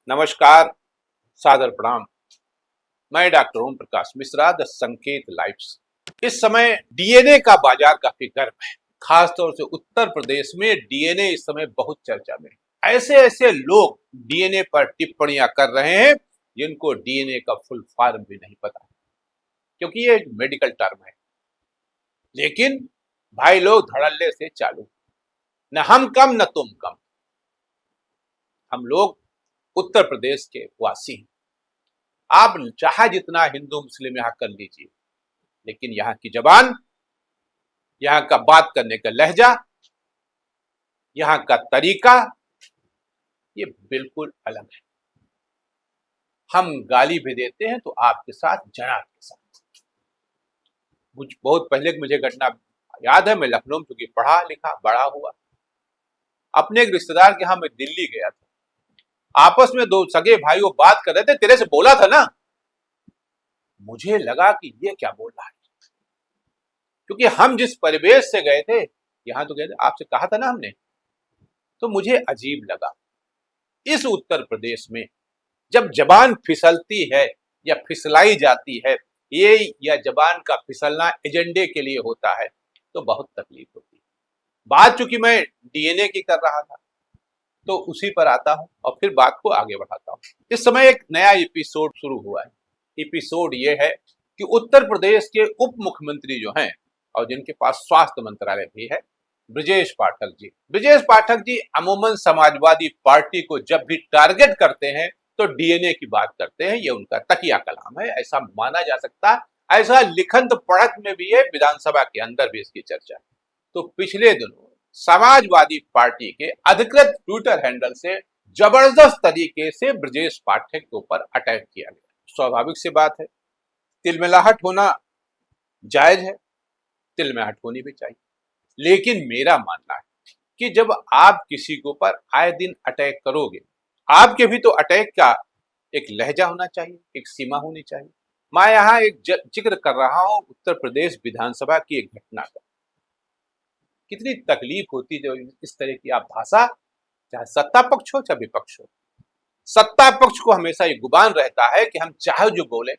नमस्कार, सादर प्रणाम। मैं doctor Om Prakash Mishra, the Sanket lives. इस समय डीएनए का बाजार काफी गर्म है। खासतौर से उत्तर प्रदेश में डीएनए इस समय बहुत चर्चा में है। ऐसे ऐसे लोग डीएनए पर टिप्पणियां कर रहे हैं जिनको डीएनए का फुल फॉर्म भी नहीं पता, क्योंकि ये एक मेडिकल टर्म है। लेकिन भाई लोग धड़ल्ले से चालू, न हम कम न तुम कम। हम लोग उत्तर प्रदेश के वासी हैं। आप चाहे जितना हिंदू मुस्लिम यहां कर लीजिए, लेकिन यहाँ की जबान, यहाँ का बात करने का लहजा, यहाँ का तरीका ये बिल्कुल अलग है। हम गाली भी देते हैं तो आपके साथ, जनाब के साथ। बहुत पहले मुझे घटना याद है। मैं लखनऊ में चूंकि पढ़ा लिखा बड़ा हुआ, अपने एक रिश्तेदार के यहाँ मैं दिल्ली गया था। आपस में दो सगे भाई वो बात कर रहे थे, तेरे से बोला था ना। मुझे लगा कि ये क्या बोल रहा है, क्योंकि हम जिस परिवेश से गए थे, यहां तो गए थे, आपसे कहा था ना हमने, तो मुझे अजीब लगा। इस उत्तर प्रदेश में जब जबान फिसलती है या फिसलाई जाती है, ये या जबान का फिसलना एजेंडे के लिए होता है, तो बहुत तकलीफ होती है। बात चूंकि मैं डीएनए की कर रहा था, तो उसी पर आता हूं और फिर बात को आगे बढ़ाता हूं। इस समय एक नया एपिसोड शुरू हुआ है। एपिसोड ये है कि उत्तर प्रदेश के उप मुख्यमंत्री जो हैं और जिनके पास स्वास्थ्य मंत्रालय भी है, ब्रजेश पाठक जी अमूमन समाजवादी पार्टी को जब भी टारगेट करते हैं तो डीएनए की बात करते हैं। ये उनका तकिया कलाम है, ऐसा माना जा सकता है। ऐसा लिखन पढ़त में भी है, विधानसभा के अंदर भी इसकी चर्चा है। तो पिछले दिनों समाजवादी पार्टी के अधिकृत ट्विटर हैंडल से जबरदस्त तरीके से ब्रजेश पाठक के ऊपर अटैक किया गया। स्वाभाविक सी बात है, तिलमिलाहट होना जायज है, तिलमिलाहट होनी भी चाहिए। लेकिन मेरा मानना है कि जब आप किसी के ऊपर आए दिन अटैक करोगे, आपके भी तो अटैक का एक लहजा होना चाहिए, एक सीमा होनी चाहिए। मैं यहाँ एक जिक्र कर रहा हूं उत्तर प्रदेश विधानसभा की एक घटना का। कितनी तकलीफ होती है इस तरह की आप भाषा, चाहे सत्ता पक्ष हो चाहे विपक्ष हो। सत्ता पक्ष को हमेशा ये गुमान रहता है कि हम चाहे जो बोले,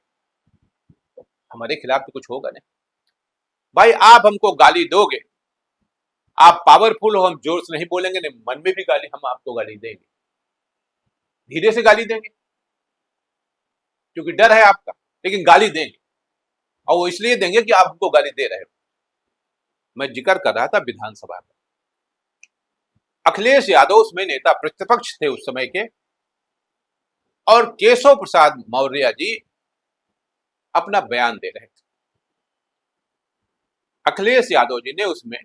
हमारे खिलाफ तो कुछ होगा नहीं। भाई आप हमको गाली दोगे, आप पावरफुल हो, हम जोर से नहीं बोलेंगे, नहीं मन में भी गाली, हम आपको गाली देंगे, धीरे से गाली देंगे क्योंकि डर है आपका, लेकिन गाली देंगे। और वो इसलिए देंगे कि आप हमको गाली दे रहे हो। मैं जिक्र कर रहा था विधानसभा में, अखिलेश यादव उसमें नेता प्रतिपक्ष थे उस समय के, और केशव प्रसाद मौर्य जी अपना बयान दे रहे थे। अखिलेश यादव जी ने उसमें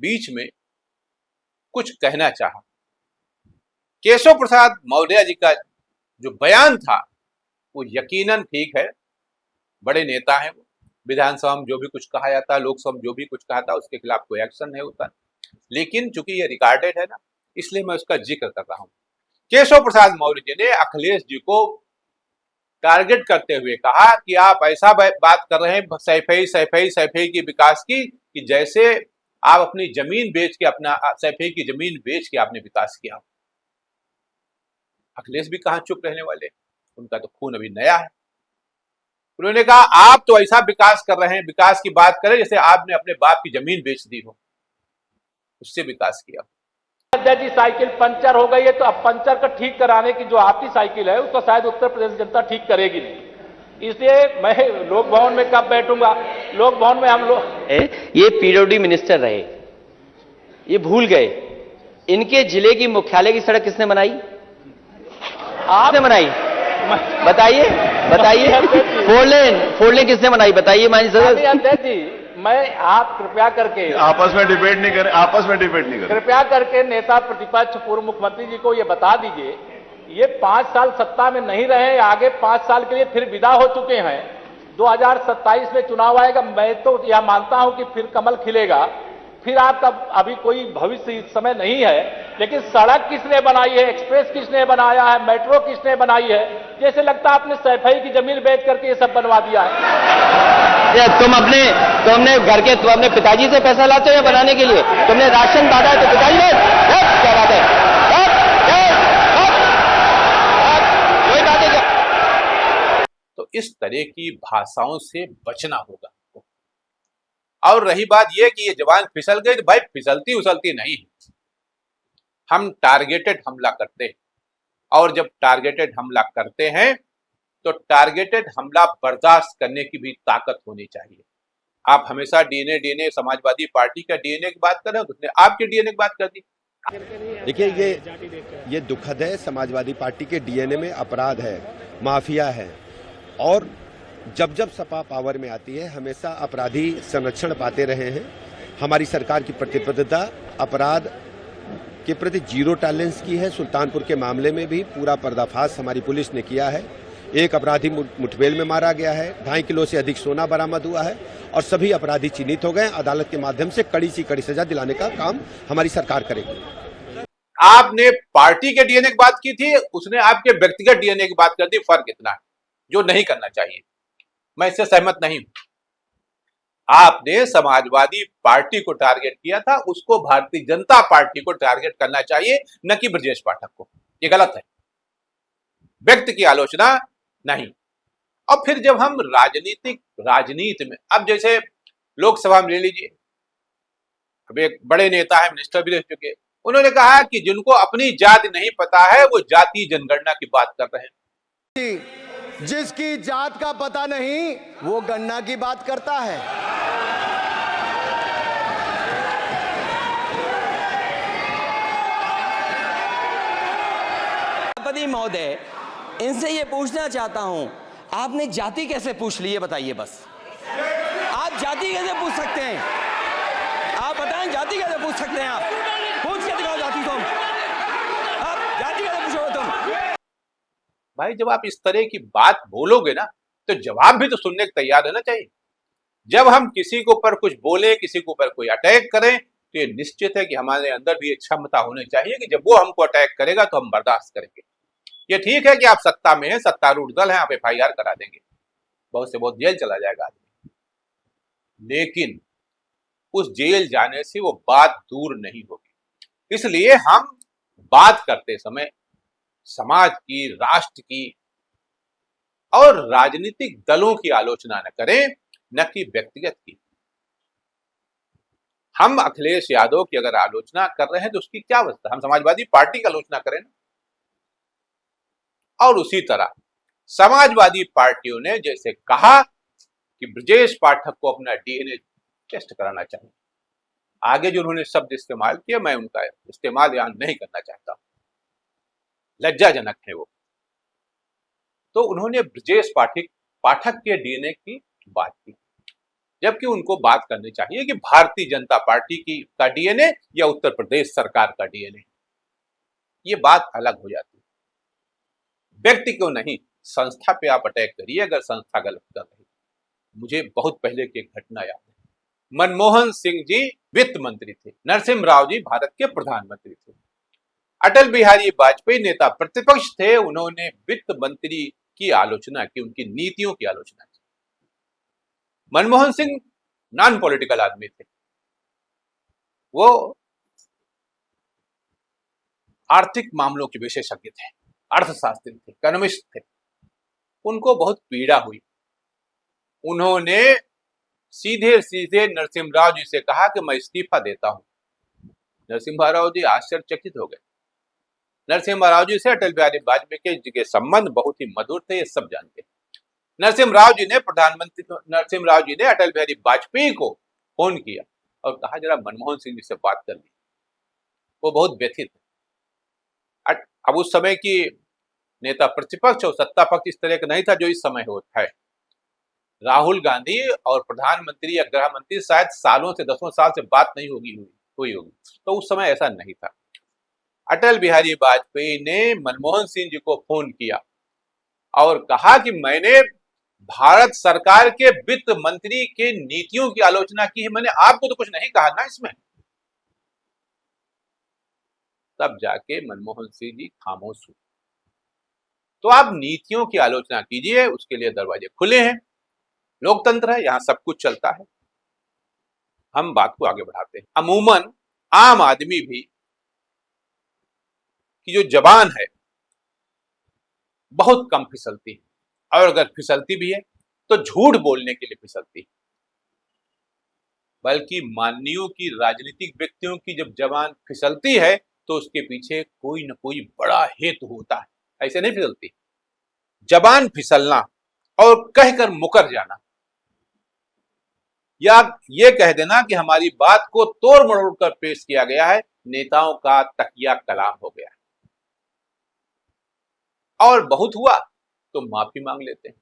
बीच में कुछ कहना चाहा। केशव प्रसाद मौर्य जी का जो बयान था वो यकीनन ठीक है, बड़े नेता हैं वो, विधानसभा में जो भी कुछ कहा जाता है, लोकसभा में जो भी कुछ कहा था, उसके खिलाफ कोई एक्शन नहीं होता। लेकिन चूंकि ये रिकॉर्डेड है ना, इसलिए मैं उसका जिक्र कर रहा हूं। केशव प्रसाद मौर्य जी ने अखिलेश जी को टारगेट करते हुए कहा कि आप ऐसा बात कर रहे हैं सैफई की विकास की, कि जैसे आप अपनी जमीन बेच के, अपना सैफई की जमीन बेच के आपने विकास किया। अखिलेश भी कहां चुप रहने वाले, उनका तो खून अभी नया है। उन्होंने कहा आप तो ऐसा विकास कर रहे हैं, विकास की बात करें जैसे आपने अपने बाप की जमीन बेच दी हो, उससे विकास किया। जी साइकिल पंचर हो गई है, तो अब पंचर का ठीक कराने की जो आपकी साइकिल है उसको शायद उत्तर प्रदेश जनता ठीक करेगी नहीं। इसलिए मैं लोक भवन में कब बैठूंगा, लोक भवन में हम लोग, ये पीडब्ल्यूडी मिनिस्टर रहे, ये भूल गए इनके जिले की मुख्यालय की सड़क किसने बनाई? आपने बनाई? बताइए बताइए। फोर लेन किसने बनाई बताइए? अध्यक्ष जी, मैं आप कृपया करके आपस में डिबेट नहीं करें, कृपया करके नेता प्रतिपक्ष पूर्व मुख्यमंत्री जी को ये बता दीजिए, ये 5 साल सत्ता में नहीं रहे, आगे 5 साल के लिए फिर विदा हो चुके हैं। 2027 में चुनाव आएगा, मैं तो यह मानता हूं कि फिर कमल खिलेगा, फिर आपका अभी कोई भविष्य इस समय नहीं है। लेकिन सड़क किसने बनाई है, एक्सप्रेस किसने बनाया है, मेट्रो किसने बनाई है? जैसे लगता है आपने सैफई की जमीन बेच करके ये सब बनवा दिया है। तुमने अपने पिताजी से पैसा लाते हो या बनाने के लिए? तुमने राशन बांटा तो पिताजी ने, क्या बात है? इस तरह की भाषाओं से बचना होगा। और रही बात यह कि ये जवान फिसल गए, तो भाई फिसलती उसलती नहीं है। हम टारगेटेड हमला करते हैं, और जब टारगेटेड हमला करते हैं तो टारगेटेड हमला बर्दाश्त करने की भी ताकत होनी चाहिए। आप हमेशा डीएनए समाजवादी पार्टी का डीएनए की बात कर रहे हो, तो उसने आपके डीएनए की बात कर दी। देखिए, ये दुखद है। समाजवादी पार्टी के डीएनए में अपराध है, माफिया है, और जब जब सपा पावर में आती है हमेशा अपराधी संरक्षण पाते रहे हैं। हमारी सरकार की प्रतिबद्धता अपराध के प्रति जीरो टॉलरेंस की है। सुल्तानपुर के मामले में भी पूरा पर्दाफाश हमारी पुलिस ने किया है। एक अपराधी मुठभेड़ में मारा गया है, 2.5 किलो से अधिक सोना बरामद हुआ है, और सभी अपराधी चिन्हित हो गए। अदालत के माध्यम से कड़ी से कड़ी सजा दिलाने का काम हमारी सरकार करेगी। आपने पार्टी के डीएनए की बात की थी, उसने आपके व्यक्तिगत डीएनए की बात कर दी। फर्क इतना है, जो नहीं करना चाहिए। मैं इससे सहमत नहीं हूं। आपने समाजवादी पार्टी को टारगेट किया था, उसको भारतीय जनता पार्टी को टारगेट करना चाहिए, न कि ब्रजेश पाठक को। ये गलत है, व्यक्ति की आलोचना नहीं। और फिर जब हम राजनीति में, अब जैसे लोकसभा में ले लीजिए, अब एक बड़े नेता है, मिनिस्टर भी रह चुके, उन्होंने कहा कि जिनको अपनी जाति नहीं पता है वो जाति जनगणना की बात कर रहे हैं। जिसकी जात का पता नहीं वो गणना की बात करता है। सभापति महोदय, इनसे ये पूछना चाहता हूं, आपने जाति कैसे पूछ ली, ये बताइए बस। आप जाति कैसे पूछ सकते हैं? आप बताएं, जाति कैसे पूछ सकते हैं? आप पूछ के दिखाओ जाति तुम। आप जाति कैसे पूछोगे तुम? भाई जब आप इस तरह की बात बोलोगे ना, तो जवाब भी तो सुनने को तैयार रहना चाहिए। जब हम किसी के ऊपर कुछ बोले, किसी के ऊपर कोई अटैक करें, तो ये निश्चित है कि हमारे अंदर भी एक क्षमता होनी चाहिए कि जब वो हमको अटैक करेगा तो हम बर्दाश्त करेंगे। ये ठीक है कि आप सत्ता में हैं, सत्तारूढ़ दल है, आप FIR करा देंगे, बहुत से बहुत जेल चला जाएगा आदमी, लेकिन उस जेल जाने से वो बात दूर नहीं होगी। इसलिए हम बात करते समय समाज की, राष्ट्र की और राजनीतिक दलों की आलोचना न करें, न कि व्यक्तिगत की। हम अखिलेश यादव की अगर आलोचना कर रहे हैं तो उसकी क्या अवस्था, हम समाजवादी पार्टी की आलोचना करें ना। और उसी तरह समाजवादी पार्टियों ने जैसे कहा कि ब्रजेश पाठक को अपना डीएनए टेस्ट कराना चाहिए, आगे जो उन्होंने शब्द इस्तेमाल किया, मैं उनका इस्तेमाल यहां नहीं करना चाहता, लज्जाजनक है वो। तो उन्होंने ब्रजेश पाठक के डीएनए की बात की, जबकि उनको बात करनी चाहिए कि भारतीय जनता पार्टी का डीएनए या उत्तर प्रदेश सरकार का डीएनए। ये बात अलग हो जाती है। व्यक्ति को नहीं, संस्था पे आप अटैक करिए अगर संस्था गलत कर रही। मुझे बहुत पहले की एक घटना याद है। मनमोहन सिंह जी वित्त मंत्री थे, नरसिम्हा राव जी भारत के प्रधानमंत्री थे, अटल बिहारी वाजपेयी नेता प्रतिपक्ष थे। उन्होंने वित्त मंत्री की आलोचना की, उनकी नीतियों की आलोचना की। मनमोहन सिंह नॉन पॉलिटिकल आदमी थे, वो आर्थिक मामलों के विशेषज्ञ थे, अर्थशास्त्री थे, इकोनॉमिस्ट थे। उनको बहुत पीड़ा हुई। उन्होंने सीधे सीधे नरसिम्हा राव जी से कहा कि मैं इस्तीफा देता हूं। नरसिम्हा राव जी आश्चर्यचकित हो गए। नरसिम्हा राव जी से अटल बिहारी वाजपेयी के संबंध बहुत ही मधुर थे, ये सब जानते हैं। नरसिम्हा राव जी ने अटल बिहारी वाजपेयी को फोन किया और कहा जरा मनमोहन सिंह जी से बात कर ली। वो बहुत व्यथित है। अब उस समय की नेता प्रतिपक्ष और सत्ता पक्ष इस तरह का नहीं था जो इस समय होता है। राहुल गांधी और प्रधानमंत्री या गृह मंत्री शायद सालों से, दसों साल से बात नहीं हुई होगी, तो उस समय ऐसा नहीं था। अटल बिहारी वाजपेयी ने मनमोहन सिंह जी को फोन किया और कहा कि मैंने भारत सरकार के वित्त मंत्री के नीतियों की आलोचना की है, मैंने आपको तो कुछ नहीं कहा ना इसमें। तब जाके मनमोहन सिंह जी खामोश हुए। तो आप नीतियों की आलोचना कीजिए, उसके लिए दरवाजे खुले हैं, लोकतंत्र है, यहां सब कुछ चलता है। हम बात को आगे बढ़ाते हैं। अमूमन आम आदमी भी की जो जबान है बहुत कम फिसलती है। और अगर फिसलती भी है तो झूठ बोलने के लिए फिसलती है। बल्कि माननीयों की, राजनीतिक व्यक्तियों की जब जबान फिसलती है तो उसके पीछे कोई न कोई बड़ा हेतु होता है, ऐसे नहीं फिसलती। जबान फिसलना और कहकर मुकर जाना या ये कह देना कि हमारी बात को तोड़ मरोड़ कर पेश किया गया है, नेताओं का तकिया कलाम हो गया है। और बहुत हुआ तो माफी मांग लेते हैं।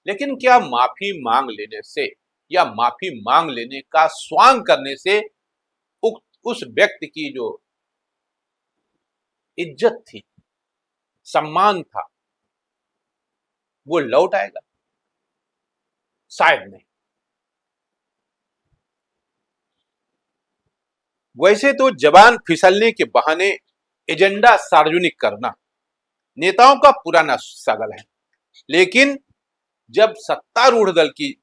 लेकिन क्या माफी मांग लेने से या माफी मांग लेने का स्वांग करने से उस व्यक्ति की जो इज्जत थी, सम्मान था, वो लौट आएगा? शायद नहीं। वैसे तो जबान फिसलने के बहाने एजेंडा सार्वजनिक करना नेताओं का पुराना सगल है, लेकिन जब सत्तारूढ़ दल की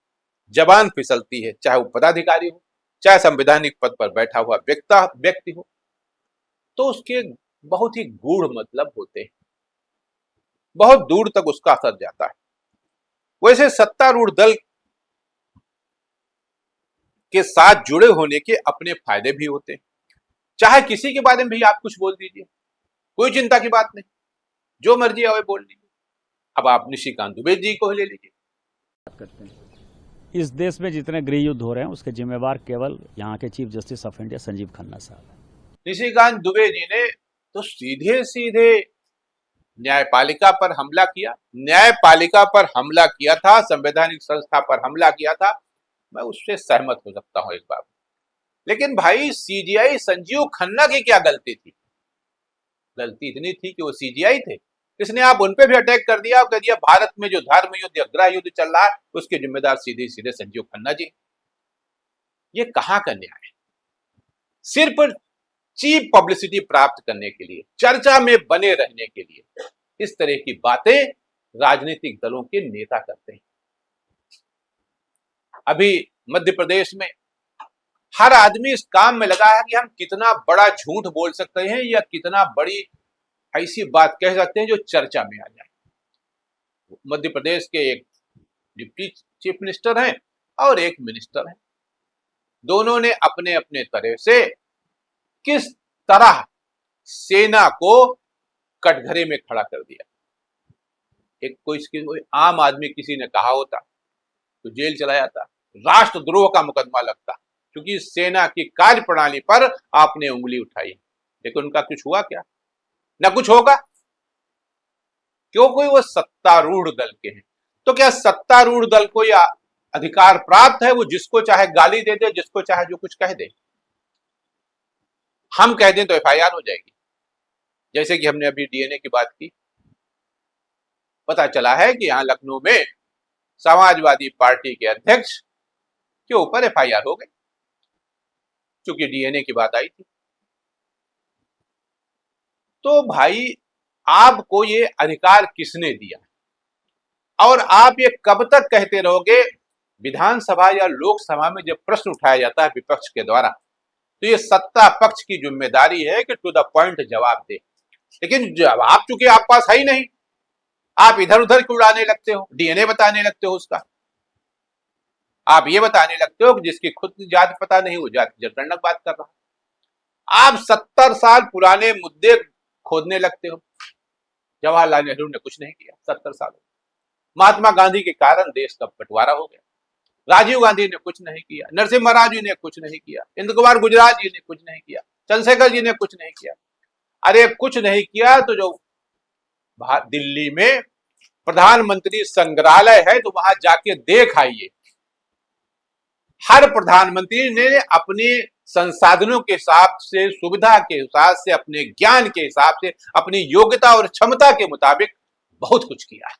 जबान फिसलती है, चाहे वो पदाधिकारी हो, चाहे संवैधानिक पद पर बैठा हुआ व्यक्ति हो, तो उसके बहुत ही गूढ़ मतलब होते हैं, बहुत दूर तक उसका असर जाता है। वैसे सत्तारूढ़ दल के साथ जुड़े होने के अपने फायदे भी होते हैं। चाहे किसी के बारे में भी आप कुछ बोल दीजिए, कोई चिंता की बात नहीं, जो मर्जी आए बोल लीजिए। अब आप निशिकांत दुबे जी को ले लीजिए। इस देश में जितने गृह युद्ध हो रहे हैं उसके जिम्मेवार केवल यहाँ के chief justice of India Sanjeev Khanna साहब हैं। निशिकांत दुबे जी ने तो सीधे सीधे न्यायपालिका पर हमला किया, न्यायपालिका पर हमला किया था, संवैधानिक संस्था पर हमला किया था। मैं उससे सहमत हो सकता हूं एक बार, लेकिन भाई सीजीआई संजीव खन्ना की क्या गलती थी? गलती इतनी थी कि वो सीजीआई थे, इसने आप उन पे भी अटैक कर दिया और कह दिया भारत में जो धर्म युद्ध या गृह युद्ध चल रहा है उसके जिम्मेदार सीधे सीधे संजीव खन्ना जी। ये कहां का न्याय है? सिर्फ चीप पब्लिसिटी प्राप्त करने के लिए, चर्चा में बने रहने के लिए इस तरह की बातें राजनीतिक दलों के नेता करते हैं। अभी मध्य प्रदेश में हर आदमी इस काम में लगा है कि हम कितना बड़ा झूठ बोल सकते हैं या कितना बड़ी ऐसी बात कह सकते हैं जो चर्चा में आ जाए। मध्य प्रदेश के एक डिप्टी चीफ मिनिस्टर हैं और एक मिनिस्टर हैं, दोनों ने अपने अपने तरह से किस तरह सेना को कटघरे में खड़ा कर दिया। एक कोई आम आदमी किसी ने कहा होता तो जेल चला जाता, राष्ट्रद्रोह का मुकदमा लगता, क्योंकि सेना की कार्यप्रणाली पर आपने उंगली उठाई। लेकिन उनका कुछ हुआ क्या? ना कुछ होगा, क्योंकि वो सत्तारूढ़ दल के हैं। तो क्या सत्तारूढ़ दल को यह अधिकार प्राप्त है वो जिसको चाहे गाली दे दे, जिसको चाहे जो कुछ कह दे? हम कह दें तो एफआईआर हो जाएगी। जैसे कि हमने अभी डीएनए की बात की, पता चला है कि यहां लखनऊ में समाजवादी पार्टी के अध्यक्ष के ऊपर एफआईआर हो गई, क्योंकि डीएनए की बात आई थी। तो भाई आपको ये अधिकार किसने दिया? और आप ये कब तक कहते रहोगे? विधानसभा या लोकसभा में जब प्रश्न उठाया जाता है विपक्ष के द्वारा, तो ये सत्ता पक्ष की जिम्मेदारी है कि टू द पॉइंट जवाब दे। लेकिन जवाब चूंकि आप पास है ही नहीं, आप इधर उधर क्यों उड़ाने लगते हो? डीएनए बताने लगते हो उसका, आप ये बताने लगते हो कि जिसकी खुद की जाति पता नहीं वो जाति जनगणना बात कर रहा है। आप 70 साल पुराने मुद्दे खोदने लगते हो। जवाहरलाल नेहरू ने कुछ नहीं किया 70 सालों। महात्मा गांधी के कारण देश का बंटवारा हो गया। राजीव गांधी ने कुछ नहीं किया, नरसिम्हा महाराज जी ने कुछ नहीं किया, इंद्र कुमार गुजराल जी ने कुछ नहीं किया, चंद्रशेखर जी ने कुछ नहीं किया। अरे कुछ नहीं किया तो जो दिल्ली में प्रधानमंत्री संग्रहालय है तो वहां जाके देख आइए। हर प्रधानमंत्री ने अपने संसाधनों के हिसाब से, सुविधा के हिसाब से, अपने ज्ञान के हिसाब से, अपनी योग्यता और क्षमता के मुताबिक बहुत कुछ किया है।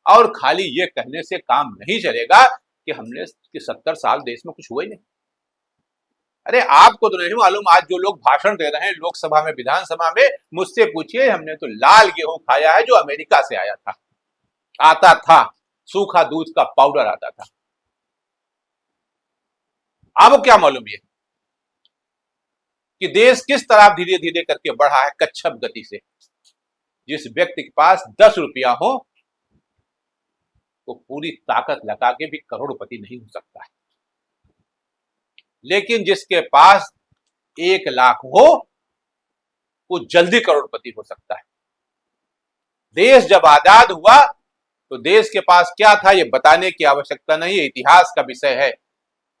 और खाली ये कहने से काम नहीं चलेगा कि हमने कि 70 साल देश में कुछ हुआ ही नहीं। अरे आपको तो नहीं मालूम, आज जो लोग भाषण दे रहे हैं लोकसभा में, विधानसभा में, मुझसे पूछिए, हमने तो लाल गेहूं खाया है जो अमेरिका से आया था, आता था, सूखा दूध का पाउडर आता था। आपको क्या मालूम ये कि देश किस तरह धीरे धीरे करके बढ़ा है कच्छप गति से? जिस व्यक्ति के पास 10 रुपया हो वो पूरी ताकत लगा के भी करोड़पति नहीं हो सकता है, लेकिन जिसके पास 1 लाख हो वो जल्दी करोड़पति हो सकता है। देश जब आजाद हुआ तो देश के पास क्या था ये बताने की आवश्यकता नहीं है, इतिहास का विषय है,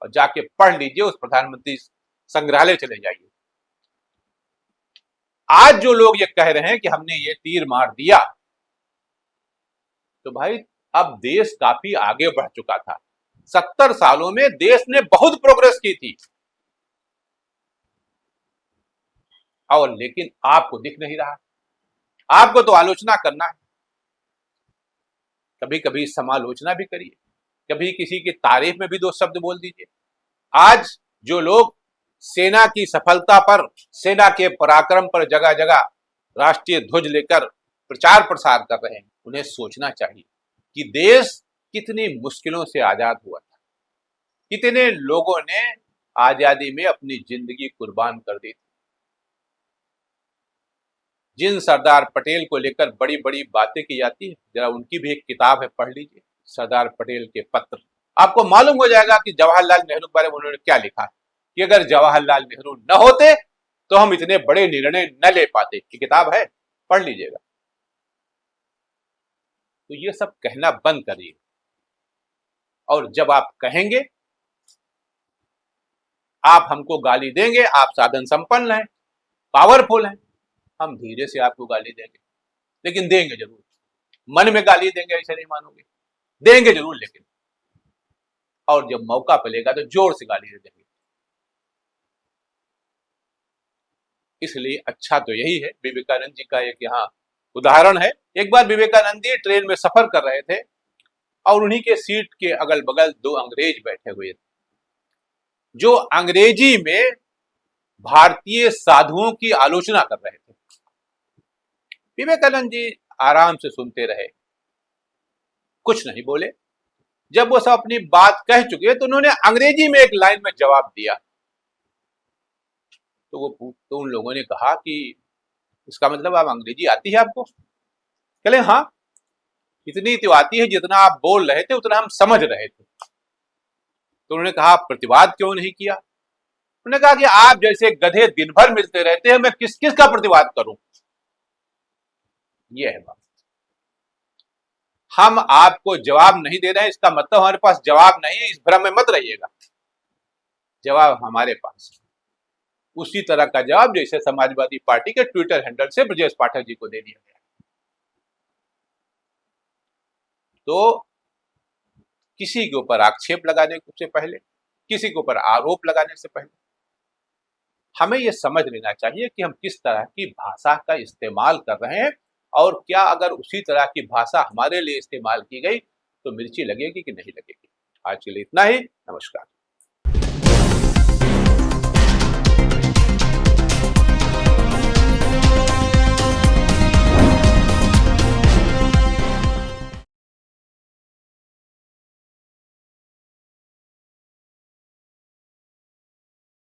और जाके पढ़ लीजिए, उस प्रधानमंत्री संग्रहालय चले जाइए। आज जो लोग ये कह रहे हैं कि हमने ये तीर मार दिया, तो भाई अब देश काफी आगे बढ़ चुका था। 70 सालों में देश ने बहुत प्रोग्रेस की थी, और लेकिन आपको दिख नहीं रहा। आपको तो आलोचना करना है, कभी कभी समालोचना भी करिए, कभी किसी की तारीफ में भी 2 शब्द बोल दीजिए। आज जो लोग सेना की सफलता पर, सेना के पराक्रम पर जगह जगह राष्ट्रीय ध्वज लेकर प्रचार प्रसार कर रहे हैं, उन्हें सोचना चाहिए कि देश कितनी मुश्किलों से आजाद हुआ था, कितने लोगों ने आजादी में अपनी जिंदगी कुर्बान कर दी थी। जिन सरदार पटेल को लेकर बड़ी बड़ी बातें की जाती है, जरा उनकी भी एक किताब है, पढ़ लीजिए, सरदार पटेल के पत्र। आपको मालूम हो जाएगा कि जवाहरलाल नेहरू के बारे में उन्होंने क्या लिखा है, कि अगर जवाहरलाल नेहरू न होते तो हम इतने बड़े निर्णय न ले पाते। ये किताब है, पढ़ लीजिएगा। तो ये सब कहना बंद करिए, और जब आप कहेंगे, आप हमको गाली देंगे, आप साधन संपन्न हैं, पावरफुल हैं, हम धीरे से आपको गाली देंगे, लेकिन देंगे जरूर। मन में गाली देंगे ऐसे नहीं मानोगे, देंगे जरूर, लेकिन और जब मौका मिलेगा तो जोर से गाली दे देंगे। इसलिए अच्छा तो यही है, विवेकानंद जी का एक यहाँ उदाहरण है। एक बार विवेकानंद जी ट्रेन में सफर कर रहे थे, और उन्हीं के सीट के अगल बगल 2 अंग्रेज बैठे हुए थे, जो अंग्रेजी में भारतीय साधुओं की आलोचना कर रहे थे। विवेकानंद जी आराम से सुनते रहे, कुछ नहीं बोले। जब वो सब अपनी बात कह चुके तो उन्होंने अंग्रेजी में एक लाइन में जवाब दिया। तो उन लोगों ने कहा कि इसका मतलब आप अंग्रेजी आती है आपको? कहले हाँ, इतनी तो आती है जितना आप बोल रहे थे उतना हम समझ रहे थे। तो उन्होंने कहा प्रतिवाद क्यों नहीं किया? उन्होंने कहा कि आप जैसे गधे दिन भर मिलते रहते हैं, मैं किस किस का प्रतिवाद करूं? यह है बात। हम आपको जवाब नहीं दे रहे हैं, इसका मतलब हमारे पास जवाब नहीं है, इस भ्रम में मत रहिएगा। जवाब हमारे पास है, उसी तरह का जवाब जैसे समाजवादी पार्टी के ट्विटर हैंडल से ब्रजेश पाठक जी को दे दिया गया। तो किसी के ऊपर आक्षेप लगाने से पहले, किसी के ऊपर आरोप लगाने से पहले हमें यह समझ लेना चाहिए कि हम किस तरह की भाषा का इस्तेमाल कर रहे हैं, और क्या अगर उसी तरह की भाषा हमारे लिए इस्तेमाल की गई तो मिर्ची लगेगी कि नहीं लगेगी। आज के लिए इतना ही, नमस्कार।